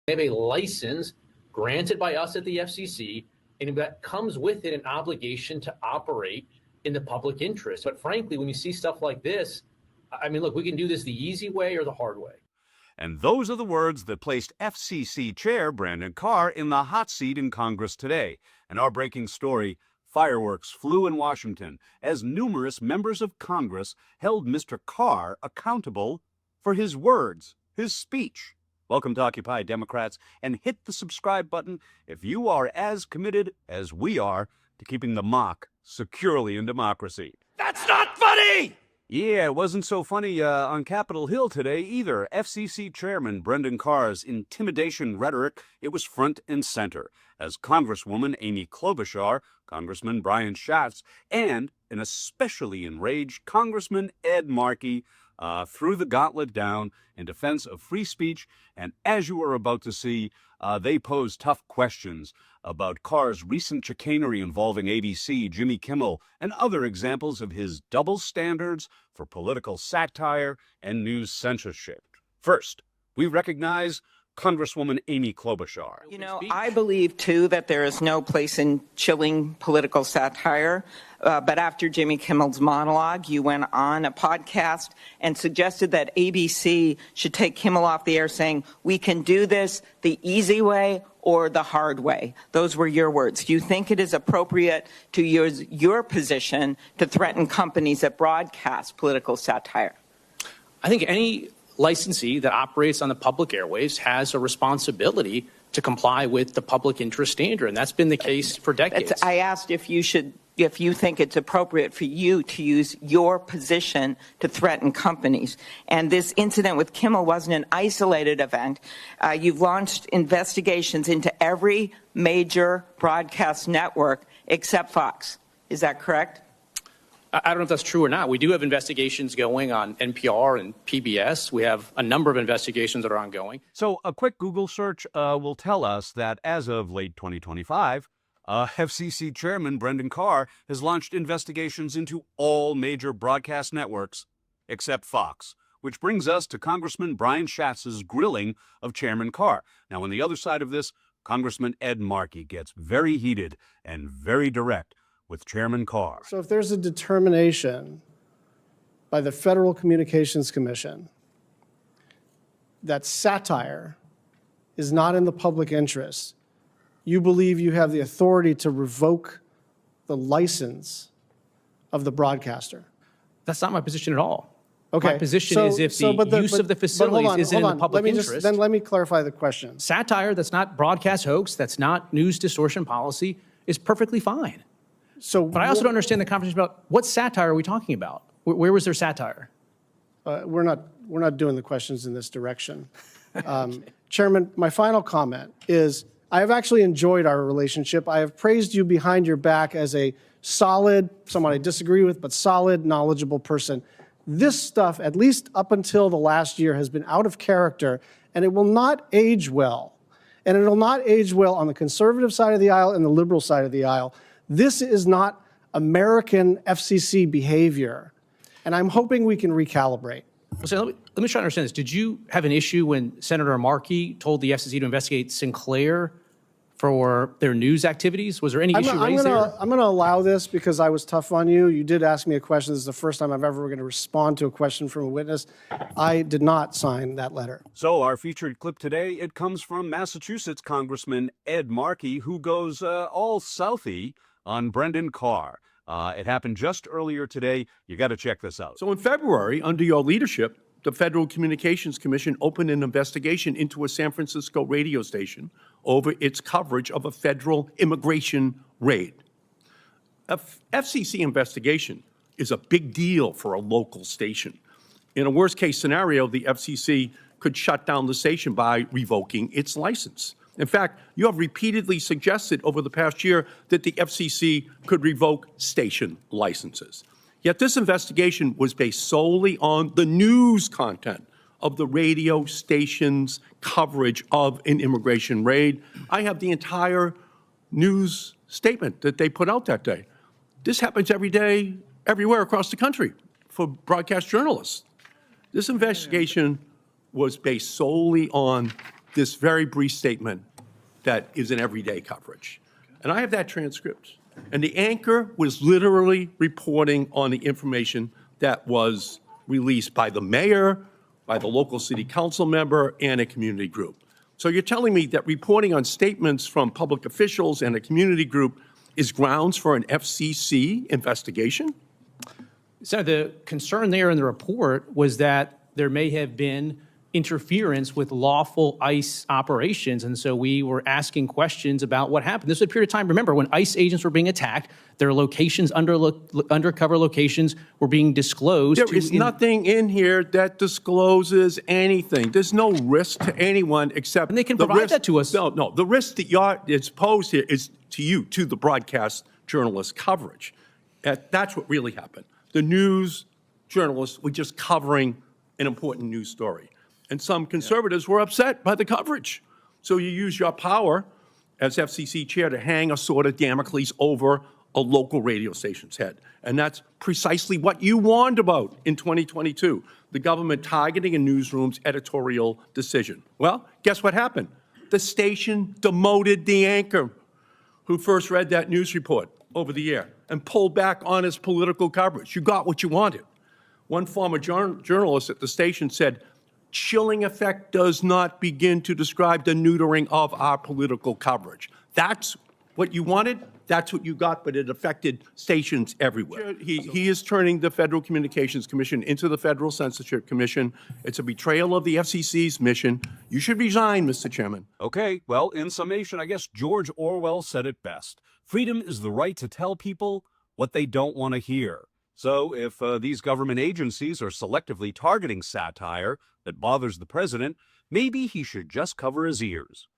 They have a license granted by us at the FCC, and that comes with it an obligation to operate in the public interest. But frankly, when you see stuff like this, I mean, look, we can do this the easy way or the hard way. And those are the words that placed FCC Chair Brandon Carr in the hot seat in Congress today. And our breaking story, fireworks flew in Washington as numerous members of Congress held Mr. Carr accountable for his words, his speech. Welcome to Occupy, Democrats, and hit the subscribe button if you are as committed as we are to keeping the mock securely in democracy. That's not funny! Yeah, it wasn't so funny on Capitol Hill today either. FCC Chairman Brendan Carr's intimidation rhetoric, it was front and center, as Congresswoman Amy Klobuchar, Congressman Brian Schatz, and an especially enraged Congressman Ed Markey threw the gauntlet down in defense of free speech, and as you are about to see, they posed tough questions about Carr's recent chicanery involving ABC, Jimmy Kimmel, and other examples of his double standards for political satire and news censorship. First, we recognize Congresswoman Amy Klobuchar. You know, I believe, too, that there is no place in chilling political satire. But after Jimmy Kimmel's monologue, you went on a podcast and suggested that ABC should take Kimmel off the air, saying, we can do this the easy way or the hard way. Those were your words. Do you think it is appropriate to use your position to threaten companies that broadcast political satire? I think any licensee that operates on the public airwaves has a responsibility to comply with the public interest standard, and that's been the case for decades. I asked if you think it's appropriate for you to use your position to threaten companies. And this incident with Kimmel wasn't an isolated event. You've launched investigations into every major broadcast network except Fox. Is that correct? I don't know if that's true or not. We do have investigations going on NPR and PBS. We have a number of investigations that are ongoing. So a quick Google search will tell us that as of late 2025, FCC Chairman Brendan Carr has launched investigations into all major broadcast networks except Fox, which brings us to Congressman Brian Schatz's grilling of Chairman Carr. Now, on the other side of this, Congressman Ed Markey gets very heated and very direct with Chairman Carr. So if there's a determination by the Federal Communications Commission that satire is not in the public interest, you believe you have the authority to revoke the license of the broadcaster? That's not my position at all. Okay. My position is if the use of the facilities isn't in the public interest. Then let me clarify the question. Satire that's not broadcast hoax, that's not news distortion policy, is perfectly fine. But I also don't understand the conversation about what satire are we talking about? Where was there satire? We're not doing the questions in this direction. Okay. Chairman, my final comment is I have actually enjoyed our relationship. I have praised you behind your back as a solid, someone I disagree with, but solid, knowledgeable person. This stuff, at least up until the last year, has been out of character, and it will not age well. And it will not age well on the conservative side of the aisle and the liberal side of the aisle. This is not American FCC behavior, and I'm hoping we can recalibrate. So let me try to understand this. Did you have an issue when Senator Markey told the FCC to investigate Sinclair for their news activities? Was there any issue raised there? I'm going to allow this because I was tough on you. You did ask me a question. This is the first time I've ever going to respond to a question from a witness. I did not sign that letter. So our featured clip today, it comes from Massachusetts Congressman Ed Markey, who goes all Southie on Brendan Carr. It happened just earlier today. You got to check this out. So in February, under your leadership, the Federal Communications Commission opened an investigation into a San Francisco radio station over its coverage of a federal immigration raid. A FCC investigation is a big deal for a local station. In a worst-case scenario, the FCC could shut down the station by revoking its license. In fact, you have repeatedly suggested over the past year that the FCC could revoke station licenses. Yet this investigation was based solely on the news content of the radio station's coverage of an immigration raid. I have the entire news statement that they put out that day. This happens every day, everywhere across the country for broadcast journalists. This investigation was based solely on this very brief statement that is in everyday coverage. And I have that transcript. And the anchor was literally reporting on the information that was released by the mayor, by the local city council member, and a community group. So you're telling me that reporting on statements from public officials and a community group is grounds for an FCC investigation? So the concern there in the report was that there may have been interference with lawful ICE operations. And so we were asking questions about what happened. This was a period of time, remember, when ICE agents were being attacked, their locations, undercover locations were being disclosed. There is nothing in here that discloses anything. There's no risk to anyone except And they can provide that to us. No. The risk that it's posed here is to you, to the broadcast journalist coverage. That's what really happened. The news journalists were just covering an important news story. And some conservatives were upset by the coverage. So you use your power as FCC chair to hang a sword of Damocles over a local radio station's head. And that's precisely what you warned about in 2022, the government targeting a newsroom's editorial decision. Well, guess what happened? The station demoted the anchor who first read that news report over the air and pulled back on his political coverage. You got what you wanted. One former journalist at the station said, chilling effect does not begin to describe the neutering of our political coverage. That's what you wanted, that's what you got, but it affected stations everywhere. He is turning the Federal Communications Commission into the Federal Censorship Commission. It's a betrayal of the FCC's mission. You should resign, Mr. Chairman. Okay, well, in summation, I guess George Orwell said it best. Freedom is the right to tell people what they don't want to hear. So if these government agencies are selectively targeting satire that bothers the president, maybe he should just cover his ears.